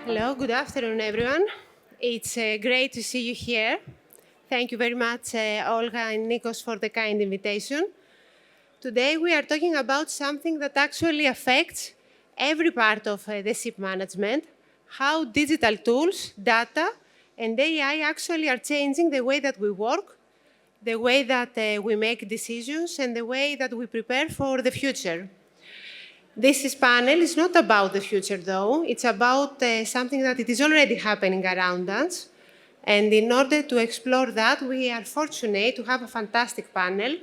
Hello, good afternoon, everyone. It's great to see you here. Thank you very much, Olga and Nikos, for the kind invitation. Today, we are talking about something that actually affects every part of the ship management, how digital tools, data, and AI actually are changing the way that we work, the way that we make decisions, and the way that we prepare for the future. This panel is not about the future, though. It's about something that it is already happening around us. And in order to explore that, we are fortunate to have a fantastic panel.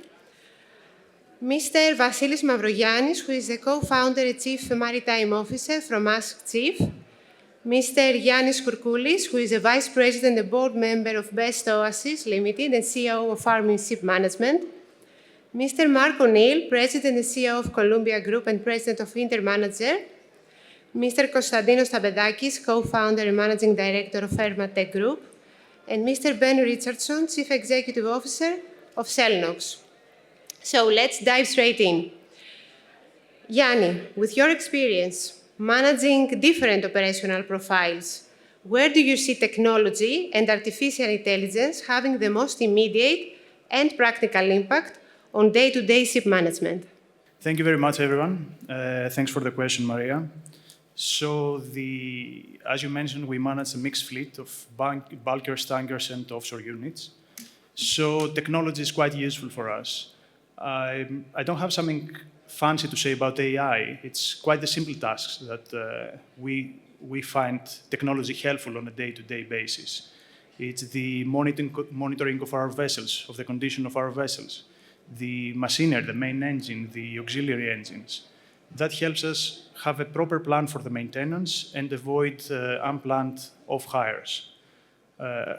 Mr. Vassilis Mavrogiannis, who is the co-founder and chief maritime officer from Ask Chief. Mr. Yiannis Kourkoulis, who is a vice president and board member of Best Oasis Limited and CEO of Armi Shipmanagement. Mr. Mark O'Neill, President and CEO of Columbia Group and President of InterManager. Mr. Konstantinos Stampedakis, co-founder and managing director of ERMA Tech Group. And Mr. Ben Richardson, Chief Executive Officer of Sulnox. So let's dive straight in. Yanni, with your experience managing different operational profiles, where do you see technology and artificial intelligence having the most immediate and practical impact on day-to-day ship management? Thank you very much, everyone. Thanks for the question, Maria. So, as you mentioned, we manage a mixed fleet of bulkers, tankers, and offshore units. So technology is quite useful for us. I don't have something fancy to say about AI. It's quite the simple tasks that we find technology helpful on a day-to-day basis. It's the monitoring of our vessels, of the condition of our vessels, the machinery, the main engine, the auxiliary engines. That helps us have a proper plan for the maintenance and avoid unplanned off-hires.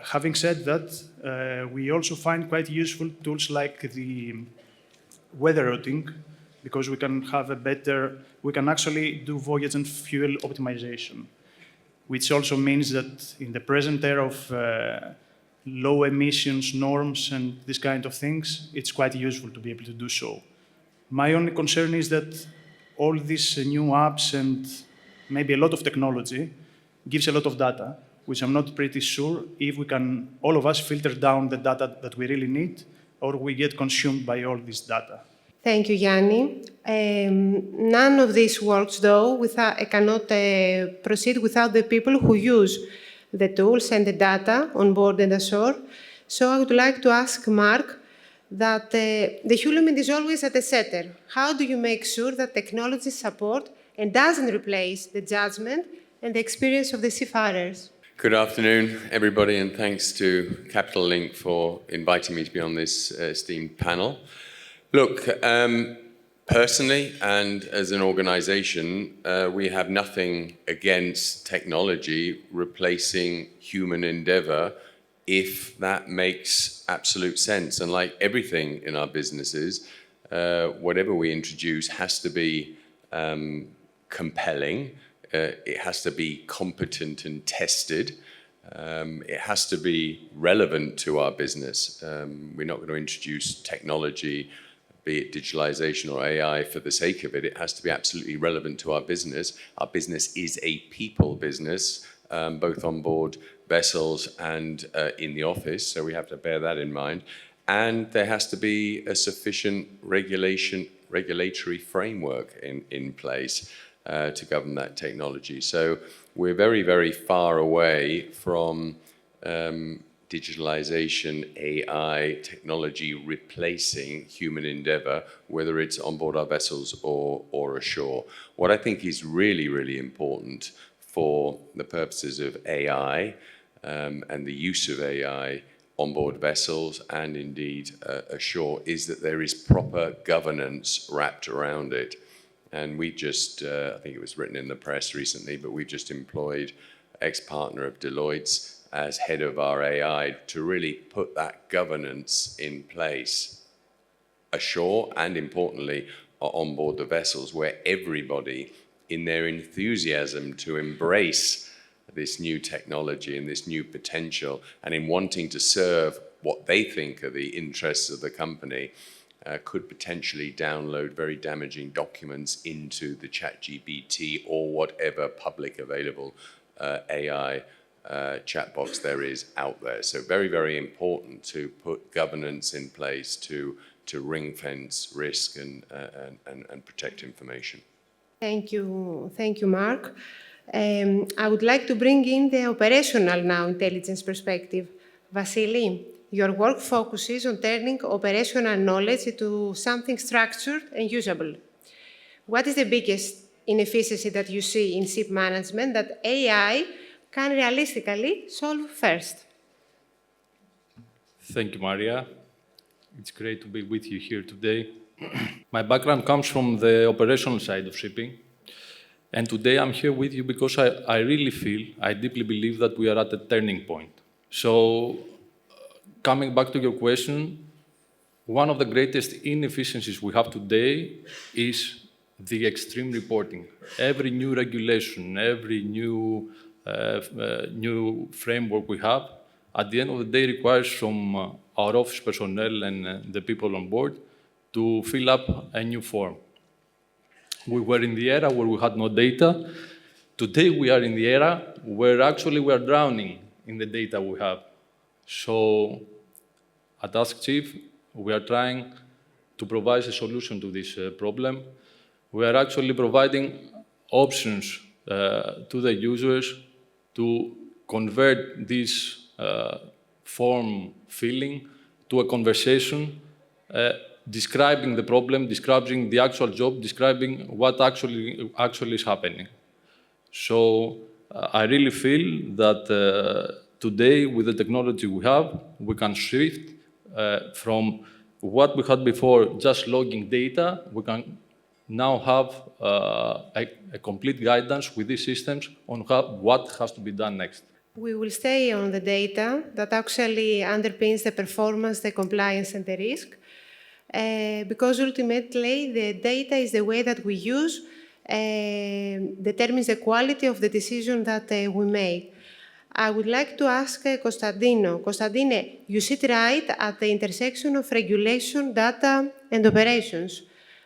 Having said that, we also find quite useful tools like the weather routing, because we can actually do voyage and fuel optimization, which also means that in the present era of low emissions norms and this kind of things, it's quite useful to be able to do so. My only concern is that all these new apps and maybe a lot of technology gives a lot of data, which I'm not pretty sure if we can, all of us, filter down the data that we really need, or we get consumed by all this data. Thank you, Yanni. None of this works, though, I cannot proceed without the people who use the tools and the data on board and ashore. So I would like to ask Mark that the human is always at the center. How do you make sure that technology support and doesn't replace the judgment and the experience of the seafarers? Good afternoon, everybody, and thanks to Capital Link for inviting me to be on this esteemed panel. Look, personally and as an organization, we have nothing against technology replacing human endeavor if that makes absolute sense. And like everything in our businesses, whatever we introduce has to be compelling. It has to be competent and tested. It has to be relevant to our business. We're not going to introduce technology, be it digitalization or AI, for the sake of it. It has to be absolutely relevant to our business. Our business is a people business, both on board vessels and in the office, so we have to bear that in mind. And there has to be a sufficient regulatory framework in place to govern that technology. So we're very, very far away from digitalization, AI, technology replacing human endeavor, whether it's on board our vessels or ashore. What I think is really, really important for the purposes of AI and the use of AI on board vessels and indeed ashore is that there is proper governance wrapped around it. And we just, I think it was written in the press recently, but we've just employed ex-partner of Deloitte's as head of our AI to really put that governance in place ashore and importantly on board the vessels, where everybody in their enthusiasm to embrace this new technology and this new potential, and in wanting to serve what they think are the interests of the company, could potentially download very damaging documents into the ChatGPT or whatever public available AI chat box there is out there. So very, very important to put governance in place to ring fence risk and protect information. Thank you, Mark. I would like to bring in the operational now intelligence perspective. Vassili, your work focuses on turning operational knowledge into something structured and usable. What is the biggest inefficiency that you see in ship management that AI can realistically solve first? Thank you, Maria. It's great to be with you here today. My background comes from the operational side of shipping. And today I'm here with you because I really feel, I deeply believe that we are at a turning point. So, coming back to your question, one of the greatest inefficiencies we have today is the extreme reporting. Every new regulation, every new framework we have, at the end of the day requires from our office personnel and the people on board to fill up a new form. We were in the era where we had no data. Today we are in the era where actually we are drowning in the data we have. So at Ask Chief, we are trying to provide a solution to this problem. We are actually providing options to the users to convert this form filling to a conversation describing the problem, describing the actual job, describing what actually is happening. So I really feel that today, with the technology we have, we can shift from what we had before, just logging data. We can now have a complete guidance with these systems on what has to be done next. We will stay on the data that actually underpins the performance, the compliance, and the risk. Because ultimately, the data is the way that we use, determines the quality of the decision that we make. I would like to ask Konstantinos. Konstantinos, you sit right at the intersection of regulation, data, and operations.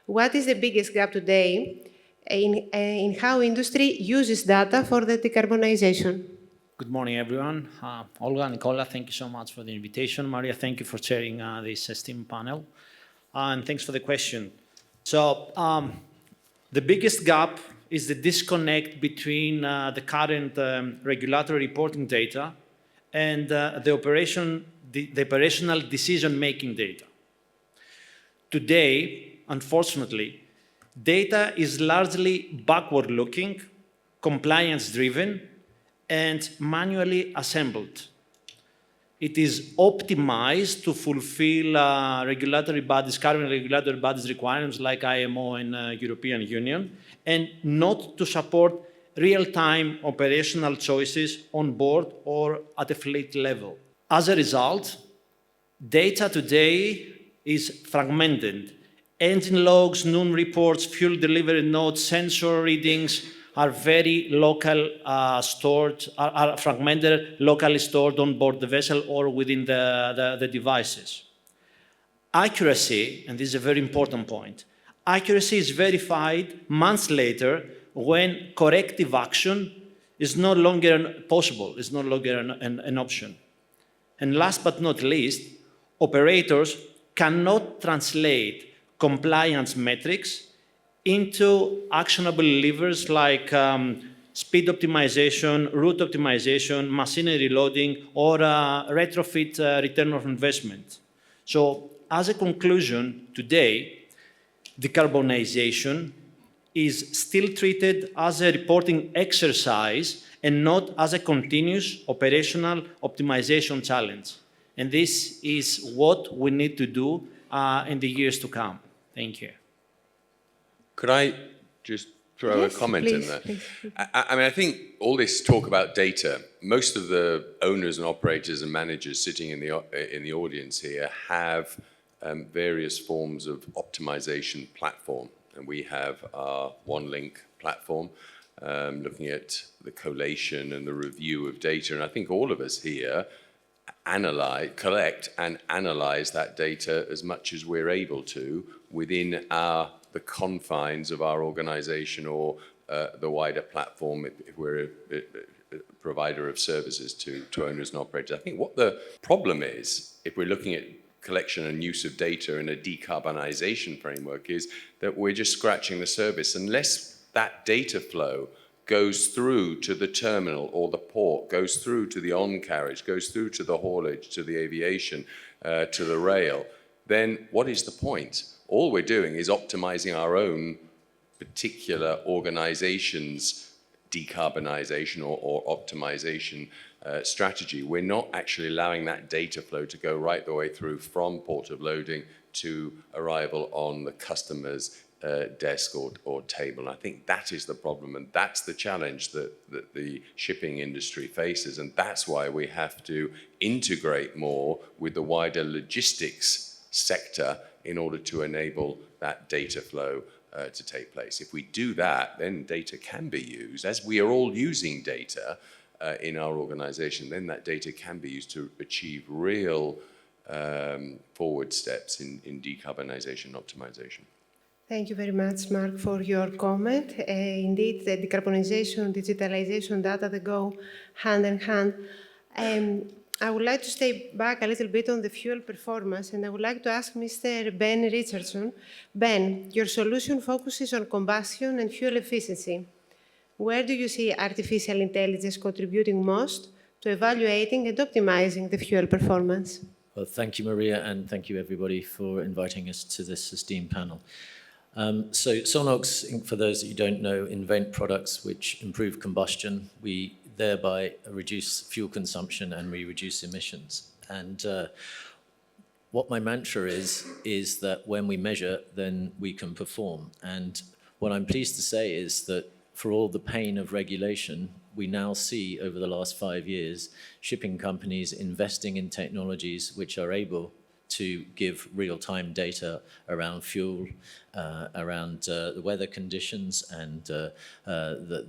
What is the biggest gap today in how industry uses data for the decarbonization? Good morning, everyone. Olga, Nicola, thank you so much for the invitation. Maria, thank you for chairing this STEAM panel. And thanks for the question. So the biggest gap is the disconnect between the current regulatory reporting data and the operational decision-making data. Today, unfortunately, data is largely backward-looking, compliance-driven, and manually assembled. It is optimized to fulfill current regulatory bodies requirements like IMO and European Union, and not to support real-time operational choices on board or at a fleet level. As a result, data today is fragmented. Engine logs, noon reports, fuel delivery notes, sensor readings are very are fragmented, locally stored on board the vessel or within the devices. Accuracy, and this is a very important point, accuracy is verified months later when corrective action is no longer possible, is no longer an option. And last but not least, operators cannot translate compliance metrics into actionable levers like speed optimization, route optimization, machinery loading, or retrofit return of investment. So, as a conclusion, today, decarbonization is still treated as a reporting exercise and not as a continuous operational optimization challenge. And this is what we need to do in the years to come. Thank you. Could I just throw a comment in there? Please. I mean, I think all this talk about data, most of the owners and operators and managers sitting in the audience here have various forms of optimization platform. And we have our OneLink platform. looking at the collation and the review of data. And I think all of us here collect and analyze that data as much as we're able to within the confines of our organization or the wider platform if we're a provider of services to owners and operators. I think what the problem is, if we're looking at collection and use of data in a decarbonization framework, is that we're just scratching the surface. Unless that data flow goes through to the terminal or the port, goes through to the on-carriage, goes through to the haulage, to the aviation, to the rail, then what is the point? All we're doing is optimizing our own particular organization's decarbonization or optimization strategy. We're not actually allowing that data flow to go right the way through from port of loading to arrival on the customer's desk or table. And I think that is the problem, and that's the challenge that the shipping industry faces, and that's why we have to integrate more with the wider logistics sector in order to enable that data flow to take place. If we do that, then data can be used, as we are all using data in our organization, then that data can be used to achieve real forward steps in decarbonization and optimization. Thank you very much, Mark, for your comment. Indeed, the decarbonization, digitalization, data, they go hand in hand. I would like to stay back a little bit on the fuel performance, and I would like to ask Mr. Ben Richardson. Ben, your solution focuses on combustion and fuel efficiency. Where do you see artificial intelligence contributing most to evaluating and optimizing the fuel performance? Well, thank you, Maria, and thank you, everybody, for inviting us to this esteemed panel. So Sulnox, for those that you don't know, invent products which improve combustion. We thereby reduce fuel consumption and we reduce emissions. And what my mantra is that when we measure, then we can perform. And what I'm pleased to say is that for all the pain of regulation, we now see over the last 5 years, shipping companies investing in technologies which are able to give real-time data around fuel, around the weather conditions and the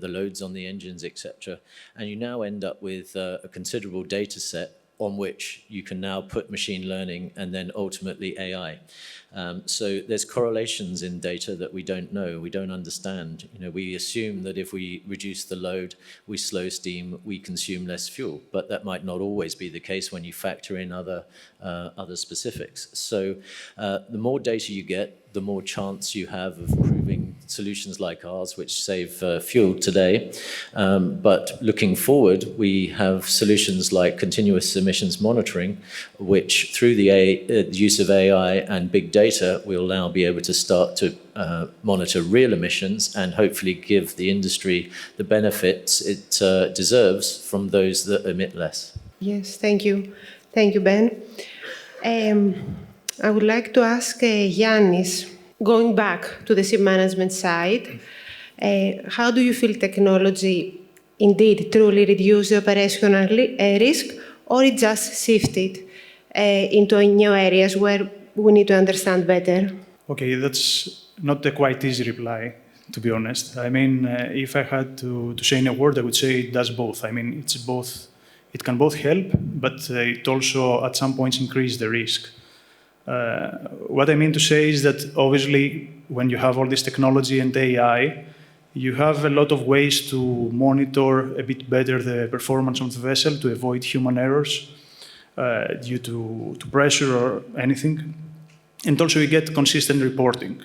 loads on the engines, etc. And you now end up with a considerable data set on which you can now put machine learning and then ultimately AI. So there's correlations in data that we don't know, we don't understand. You know, we assume that if we reduce the load, we slow steam, we consume less fuel, but that might not always be the case when you factor in other specifics. So the more data you get, the more chance you have of proving solutions like ours, which save fuel today. But looking forward, we have solutions like continuous emissions monitoring, which through the use of AI and big data, we'll now be able to start to monitor real emissions and hopefully give the industry the benefits it deserves from those that emit less. Yes, thank you. Thank you, Ben. I would like to ask Yiannis, going back to the ship management side, how do you feel technology indeed truly reduced the operational risk, or it just shifted into new areas where we need to understand better? Okay, that's not a quite easy reply, to be honest. I mean, if I had to say in a word, I would say it does both. I mean, it's both. It can both help, but it also at some points increases the risk. What I mean to say is that obviously when you have all this technology and AI, you have a lot of ways to monitor a bit better the performance of the vessel to avoid human errors due to pressure or anything. And also you get consistent reporting.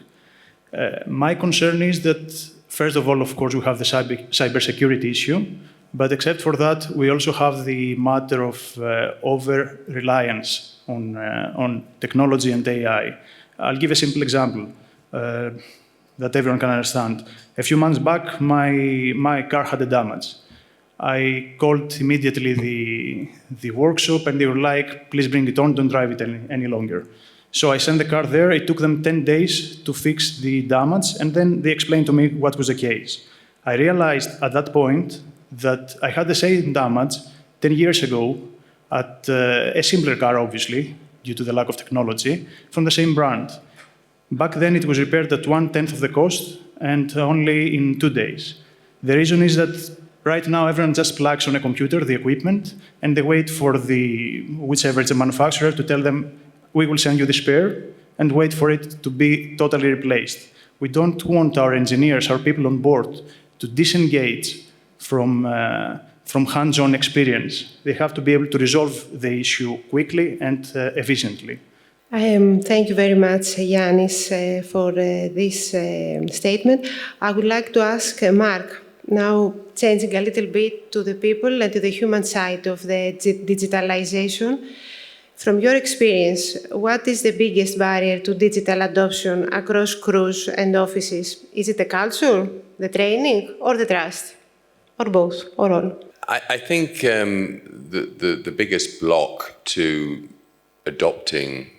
My concern is that, first of all, of course, we have the cybersecurity issue, but except for that, we also have the matter of over-reliance on technology and AI. I'll give a simple example that everyone can understand. A few months back, my car had a damage. I called immediately the workshop, and they were like, please bring it on, don't drive it any longer. So I sent the car there. It took them 10 days to fix the damage, and then they explained to me what was the case. I realized at that point that I had the same damage 10 years ago at a simpler car, obviously, due to the lack of technology, from the same brand. Back then, it was repaired at 1/10 of the cost and only in 2 days. The reason is that right now everyone just plugs on a computer the equipment, and they wait for whichever is the manufacturer to tell them, we will send you the spare, and wait for it to be totally replaced. We don't want our engineers, our people on board, to disengage from hands-on experience. They have to be able to resolve the issue quickly and efficiently. Thank you very much, Yiannis, for this statement. I would like to ask Mark, now changing a little bit to the people and to the human side of the digitalization. From your experience, what is the biggest barrier to digital adoption across crews and offices? Is it the culture, the training, or the trust? Or both, or all? I think the biggest block to adopting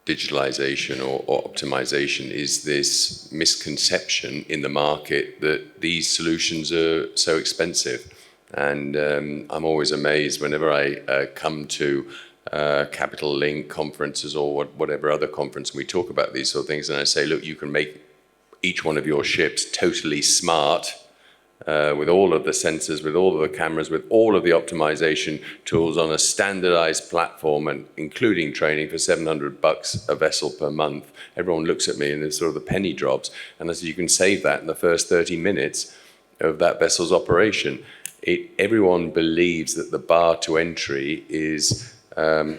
digitalization or optimization is this misconception in the market that these solutions are so expensive. And I'm always amazed whenever I come to Capital Link conferences or whatever other conference, we talk about these sort of things, and I say, look, you can make each one of your ships totally smart with all of the sensors, with all of the cameras, with all of the optimization tools on a standardized platform, and including training for $700 a vessel per month. Everyone looks at me and it's sort of the penny drops. And I said, you can save that in the first 30 minutes of that vessel's operation. Everyone believes that the bar to entry is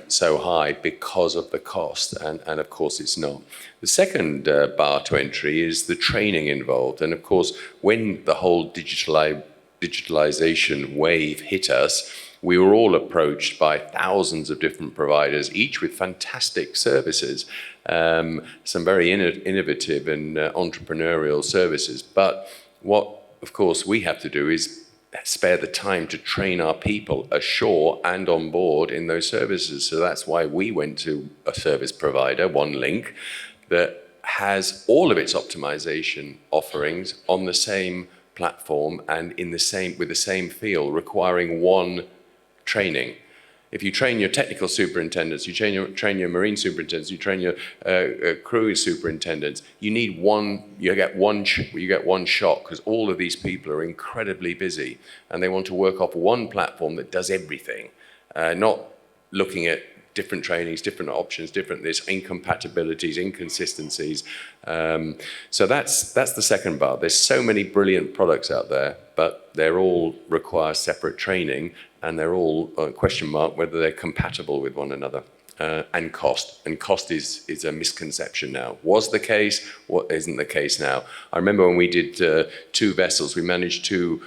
so high because of the cost, and of course it's not. The second bar to entry is the training involved, and of course when the whole digitalization wave hit us, we were all approached by thousands of different providers, each with fantastic services, some very innovative and entrepreneurial services. But what, of course, we have to do is spare the time to train our people ashore and on board in those services. So that's why we went to a service provider, OneLink, that has all of its optimization offerings on the same platform and with the same feel, requiring one training. If you train your technical superintendents, you train your marine superintendents, you train your cruise superintendents, you get one shot, because all of these people are incredibly busy and they want to work off one platform that does everything, not looking at different trainings, different options, different incompatibilities, inconsistencies. So that's the second bar. There's so many brilliant products out there, but they all require separate training, and they're all question mark whether they're compatible with one another. And cost. And cost is a misconception now. Was the case, what isn't the case now? I remember when we did 2 vessels, we managed 2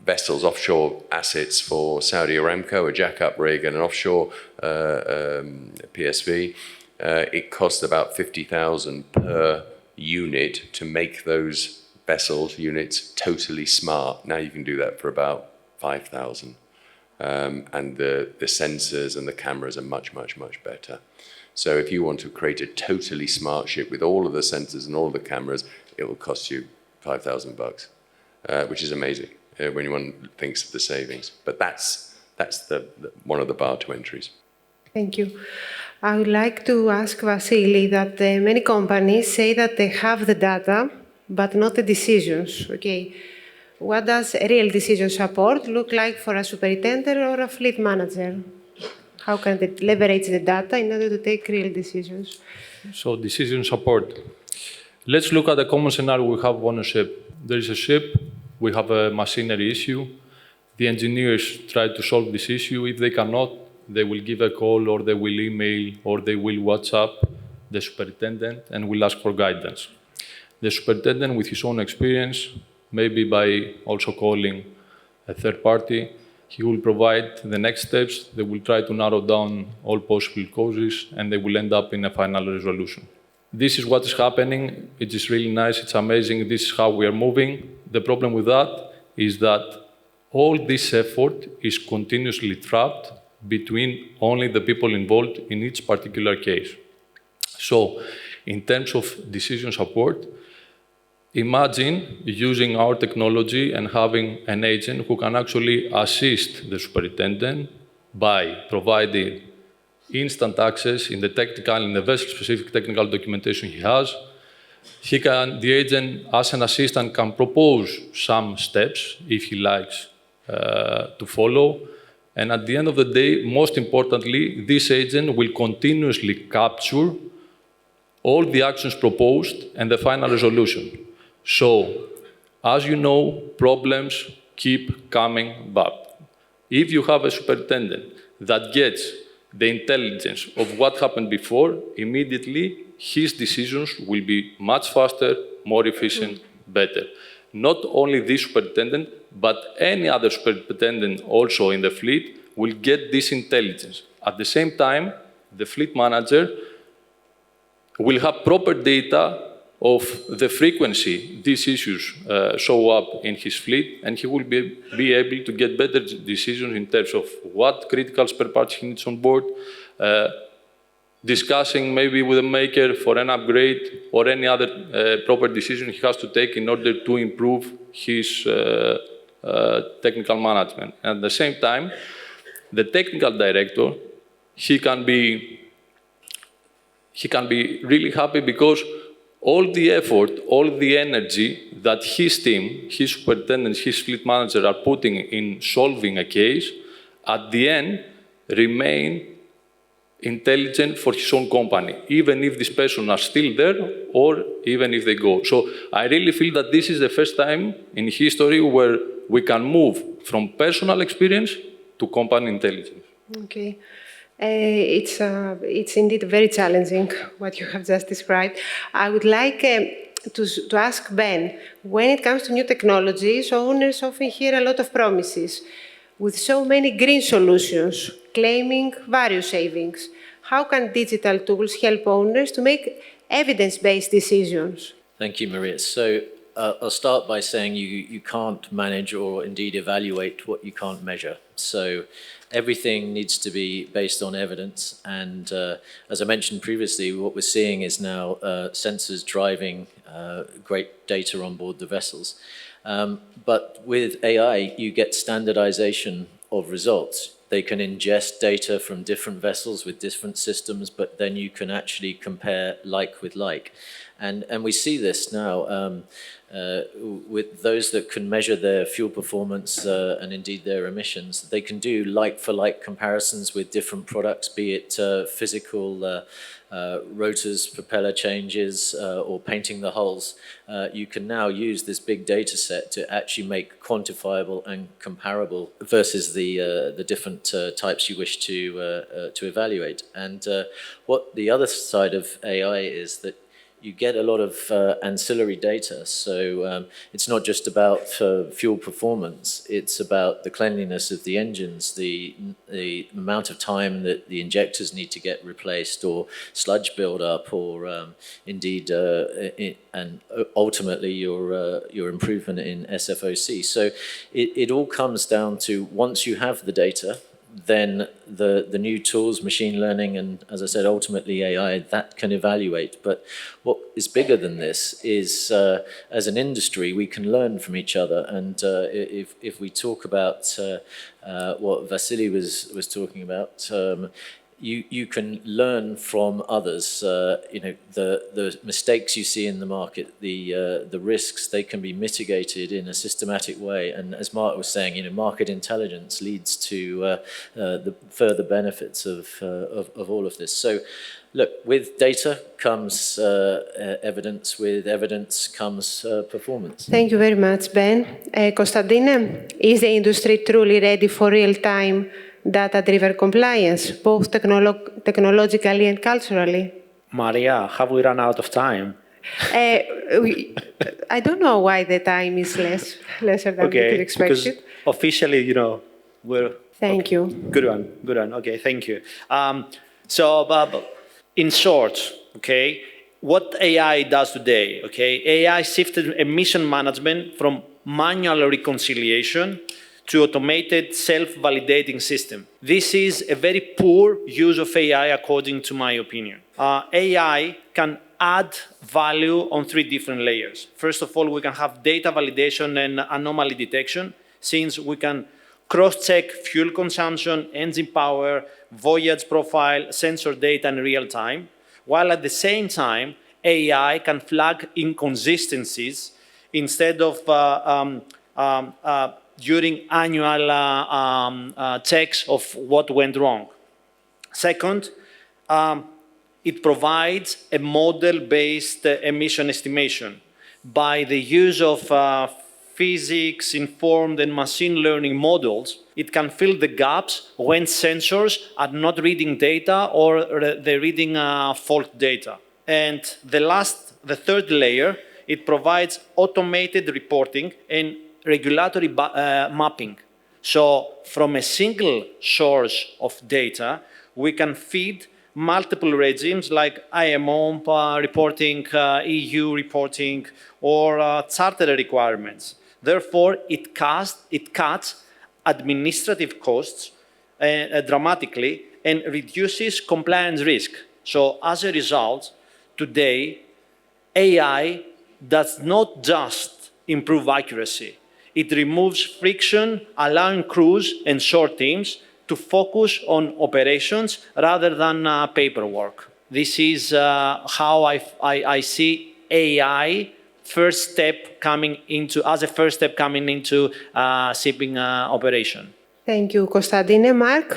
vessels, offshore assets for Saudi Aramco, a jack-up rig and an offshore PSV. It cost about $50,000 per unit to make those vessels units totally smart. Now you can do that for about $5,000. And the sensors and the cameras are much, much, much better. So if you want to create a totally smart ship with all of the sensors and all of the cameras, it will cost you $5,000, which is amazing when one thinks of the savings. But that's one of the bar to entries. Thank you. I would like to ask Vassilis that many companies say that they have the data, but not the decisions. Okay. What does real decision support look like for a superintendent or a fleet manager? How can they leverage the data in order to take real decisions? So decision support. Let's look at a common scenario we have on a ship. There is a ship, we have a machinery issue. The engineers try to solve this issue. If they cannot, they will give a call, or they will email, or they will WhatsApp the superintendent and will ask for guidance. The superintendent, with his own experience, maybe by also calling a third party, he will provide the next steps. They will try to narrow down all possible causes, and they will end up in a final resolution. This is what is happening. It is really nice. It's amazing. This is how we are moving. The problem with that is that all this effort is continuously trapped between only the people involved in each particular case. So, in terms of decision support, imagine using our technology and having an agent who can actually assist the superintendent by providing instant access in the vessel-specific technical documentation he has, The agent, as an assistant, can propose some steps if he likes to follow. And at the end of the day, most importantly, this agent will continuously capture all the actions proposed and the final resolution. So, as you know, problems keep coming back. If you have a superintendent that gets the intelligence of what happened before, immediately his decisions will be much faster, more efficient, better. Not only this superintendent, but any other superintendent also in the fleet will get this intelligence. At the same time, the fleet manager will have proper data of the frequency these issues show up in his fleet, and he will be able to get better decisions in terms of what critical spare parts he needs on board, discussing maybe with the maker for an upgrade or any other proper decision he has to take in order to improve his technical management. And at the same time, the technical director, he can be really happy because all the effort, all the energy that his team, his superintendents, his fleet manager are putting in solving a case, at the end remain intelligent for his own company, even if this person are still there or even if they go. So I really feel that this is the first time in history where we can move from personal experience to company intelligence. Okay. It's indeed very challenging, what you have just described. I would like to ask Ben, when it comes to new technologies, owners often hear a lot of promises. With so many green solutions, claiming various savings, how can digital tools help owners to make evidence-based decisions? Thank you, Maria. So I'll start by saying you can't manage or indeed evaluate what you can't measure. So everything needs to be based on evidence. And as I mentioned previously, what we're seeing is now sensors driving great data on board the vessels. But with AI, you get standardization of results. They can ingest data from different vessels with different systems, but then you can actually compare like with like. And we see this now with those that can measure their fuel performance and indeed their emissions. They can do like-for-like comparisons with different products, be it physical rotors, propeller changes, or painting the hulls. You can now use this big data set to actually make quantifiable and comparable versus the different types you wish to evaluate. And what the other side of AI is that you get a lot of ancillary data. So it's not just about fuel performance, it's about the cleanliness of the engines, the amount of time that the injectors need to get replaced, or sludge buildup, or indeed, and ultimately your improvement in SFOC. So it all comes down to, once you have the data, then the new tools, machine learning, and as I said, ultimately AI, that can evaluate. But what is bigger than this is, as an industry, we can learn from each other. And if we talk about what Vassilis was talking about, you can learn from others. The mistakes you see in the market, the risks, they can be mitigated in a systematic way. And as Mark was saying, market intelligence leads to the further benefits of all of this. So, look, with data comes evidence. With evidence comes performance. Thank you very much, Ben. Konstantinos, is the industry truly ready for real-time data-driven compliance, both technologically and culturally? Maria, have we run out of time? I don't know why the time is lesser than we could expect because it. Officially, we're... Thank you. Good one. Okay, thank you. So, in short, okay, what AI does today, okay, AI shifted emission management from manual reconciliation to automated self-validating system. This is a very poor use of AI, according to my opinion. AI can add value on 3 different layers. First of all, we can have data validation and anomaly detection, since we can cross-check fuel consumption, engine power, voyage profile, sensor data in real time, while at the same time, AI can flag inconsistencies instead of during annual checks of what went wrong. Second, it provides a model-based emission estimation. By the use of physics-informed and machine learning models, it can fill the gaps when sensors are not reading data or they're reading fault data. And the third layer, it provides automated reporting and regulatory mapping. So from a single source of data, we can feed multiple regimes like IMO reporting, EU reporting, or charter requirements. Therefore, it cuts administrative costs dramatically and reduces compliance risk. So as a result, today, AI does not just improve accuracy. It removes friction, allowing crews and short teams to focus on operations rather than paperwork. This is how I see AI as a first step coming into shipping operation. Thank you, Konstantinos. Mark,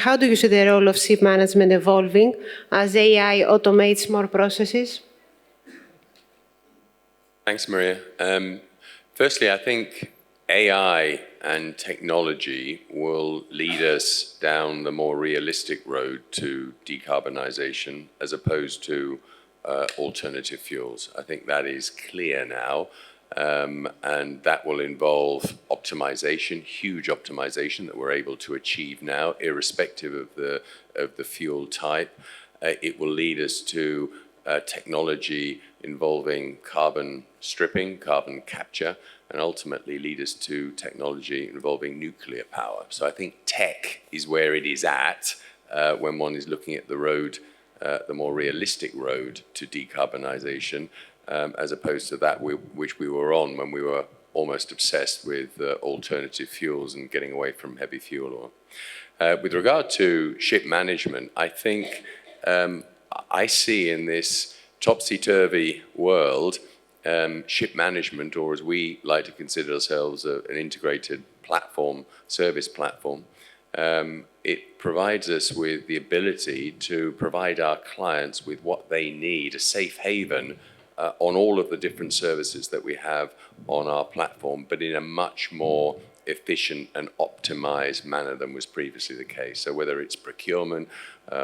how do you see the role of ship management evolving as AI automates more processes? Thanks, Maria. Firstly, I think AI and technology will lead us down the more realistic road to decarbonization as opposed to alternative fuels. I think that is clear now, and that will involve optimization, huge optimization that we're able to achieve now, irrespective of the fuel type. It will lead us to technology involving carbon stripping, carbon capture, and ultimately lead us to technology involving nuclear power. So I think tech is where it is at when one is looking at the road, the more realistic road to decarbonization, as opposed to that which we were on when we were almost obsessed with alternative fuels and getting away from heavy fuel oil. With regard to ship management, I think I see in this topsy-turvy world, ship management, or as we like to consider ourselves, an integrated platform, service platform, it provides us with the ability to provide our clients with what they need, a safe haven on all of the different services that we have on our platform, but in a much more efficient and optimized manner than was previously the case. So whether it's procurement,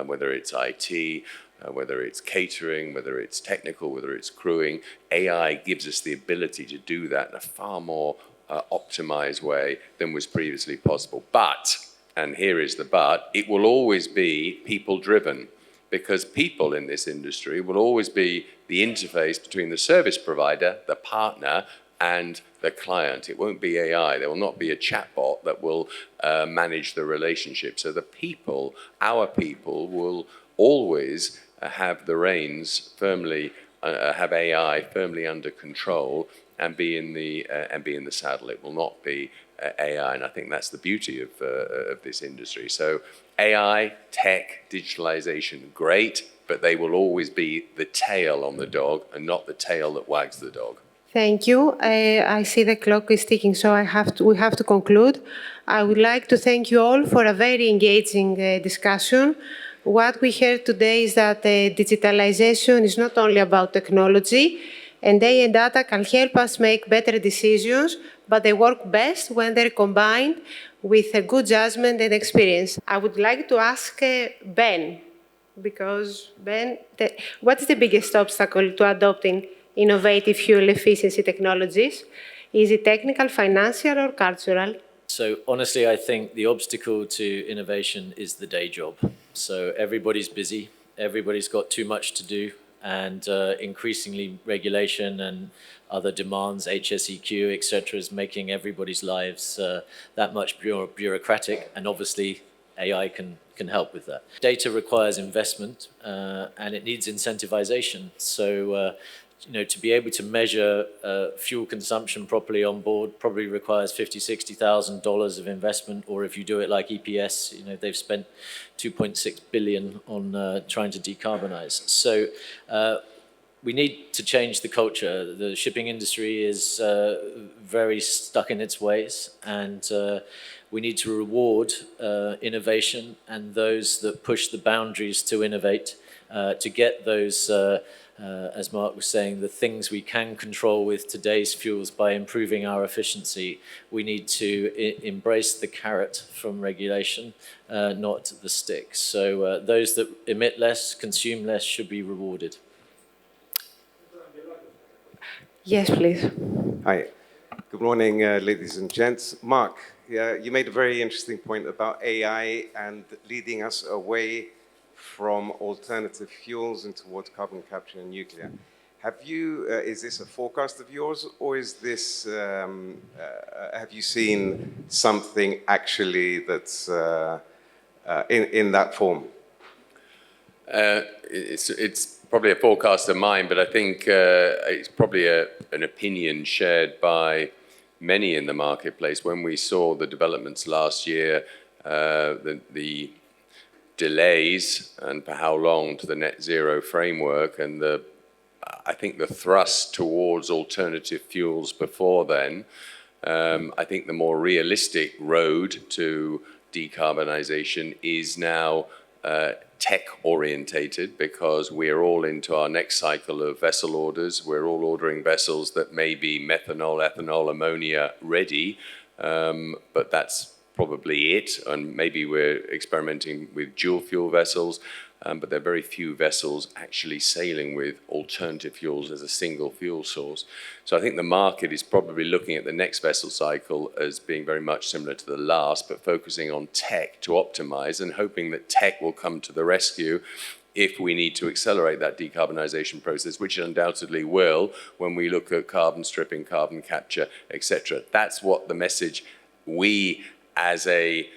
whether it's IT, whether it's catering, whether it's technical, whether it's crewing, AI gives us the ability to do that in a far more optimized way than was previously possible. But, and here is the but, it will always be people-driven, because people in this industry will always be the interface between the service provider, the partner, and the client. It won't be AI. There will not be a chatbot that will manage the relationship. So the people, our people, will always have the reins firmly, have AI firmly under control, and be in the saddle. It will not be AI, and I think that's the beauty of this industry. So AI, tech, digitalization, great, but they will always be the tail on the dog and not the tail that wags the dog. Thank you. I see the clock is ticking, so we have to conclude. I would like to thank you all for a very engaging discussion. What we heard today is that digitalization is not only about technology, and AI and data can help us make better decisions, but they work best when they're combined with a good judgment and experience. I would like to ask Ben, because Ben, what is the biggest obstacle to adopting innovative fuel efficiency technologies? Is it technical, financial, or cultural? So honestly, I think the obstacle to innovation is the day job. So everybody's busy, everybody's got too much to do, and increasingly regulation and other demands, HSEQ, etc., is making everybody's lives that much bureaucratic, and obviously AI can help with that. Data requires investment and it needs incentivization. So to be able to measure fuel consumption properly on board probably requires $50,000-$60,000 of investment, or if you do it like EPS, they've spent $2.6 billion on trying to decarbonize. So we need to change the culture. The shipping industry is very stuck in its ways, and we need to reward innovation and those that push the boundaries to innovate, to get those as Mark was saying, the things we can control with today's fuels by improving our efficiency. We need to embrace the carrot from regulation, not the stick. So those that emit less, consume less, should be rewarded. Yes, please. Hi. Good morning, ladies and gents. Mark, you made a very interesting point about AI and leading us away from alternative fuels and towards carbon capture and nuclear. Have you, is this a forecast of yours, or is this, have you seen something actually that's in that form? It's probably a forecast of mine, but I think it's probably an opinion shared by many in the marketplace. When we saw the developments last year, the delays and for how long to the net zero framework, and I think the thrust towards alternative fuels before then, I think the more realistic road to decarbonization is now tech orientated, because we're all into our next cycle of vessel orders. We're all ordering vessels that may be methanol, ethanol, ammonia ready, but that's probably it, and maybe we're experimenting with dual fuel vessels, but there are very few vessels actually sailing with alternative fuels as a single fuel source. So I think the market is probably looking at the next vessel cycle as being very much similar to the last, but focusing on tech to optimize and hoping that tech will come to the rescue if we need to accelerate that decarbonization process, which it undoubtedly will when we look at carbon stripping, carbon capture, etc. That's what the message we as a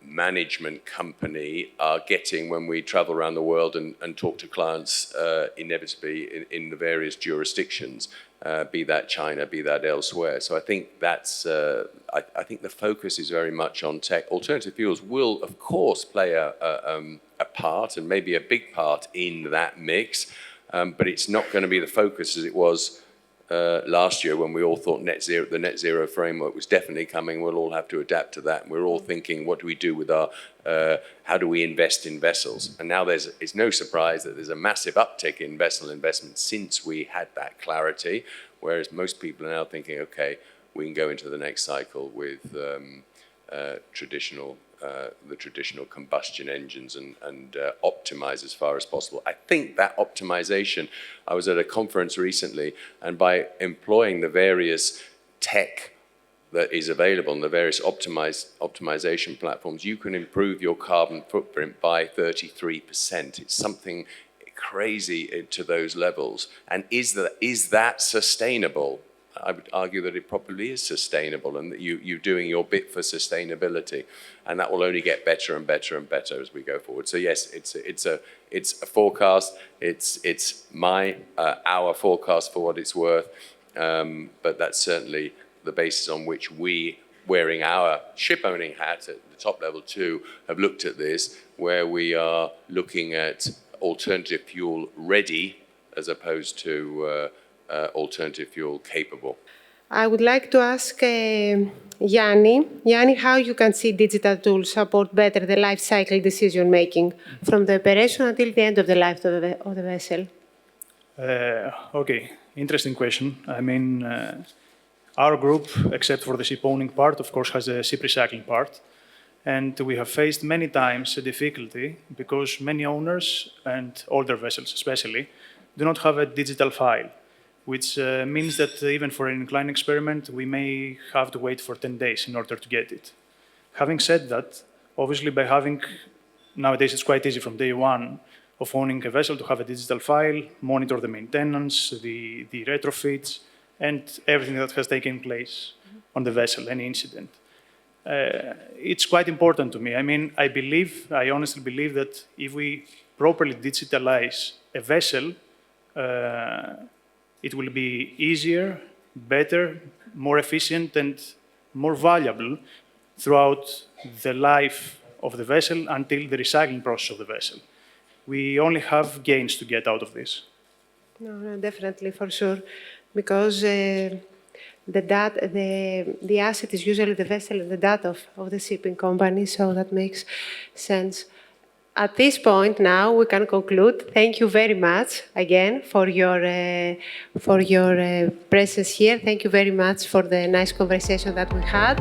management company are getting when we travel around the world and talk to clients inevitably in the various jurisdictions, be that China, be that elsewhere. So I think that's, I think the focus is very much on tech. Alternative fuels will, of course, play a part, and maybe a big part in that mix, but it's not going to be the focus as it was last year, when we all thought the net zero framework was definitely coming. We'll all have to adapt to that. And we're all thinking, what do we do with our, how do we invest in vessels? And now it's no surprise that there's a massive uptick in vessel investment since we had that clarity, whereas most people are now thinking, okay, we can go into the next cycle with the traditional combustion engines and optimize as far as possible. I think that optimization, I was at a conference recently, and by employing the various tech that is available and the various optimization platforms, you can improve your carbon footprint by 33%. It's something crazy to those levels. And is that sustainable? I would argue that it probably is sustainable, and that you're doing your bit for sustainability, and that will only get better and better and better as we go forward. So yes, it's a forecast. It's our forecast for what it's worth, but that's certainly the basis on which we, wearing our ship owning hat at the top level too, have looked at this, where we are looking at alternative fuel ready as opposed to alternative fuel capable. I would like to ask Yanni, how you can see digital tools support better the life cycle decision making from the operation until the end of the life of the vessel? Okay, interesting question. I mean, our group, except for the ship owning part, of course, has a ship recycling part. And we have faced many times a difficulty because many owners, and older vessels especially, do not have a digital file, which means that even for an incline experiment, we may have to wait for 10 days in order to get it. Having said that, obviously by having, nowadays it's quite easy from day one of owning a vessel to have a digital file, monitor the maintenance, the retrofits, and everything that has taken place on the vessel, any incident. It's quite important to me. I mean, I honestly believe that if we properly digitalize a vessel, it will be easier, better, more efficient, and more valuable throughout the life of the vessel until the recycling process of the vessel. We only have gains to get out of this. No, definitely, for sure, because the asset is usually the vessel and the data of the shipping company, so that makes sense. At this point now, we can conclude. Thank you very much again for your presence here. Thank you very much for the nice conversation that we had.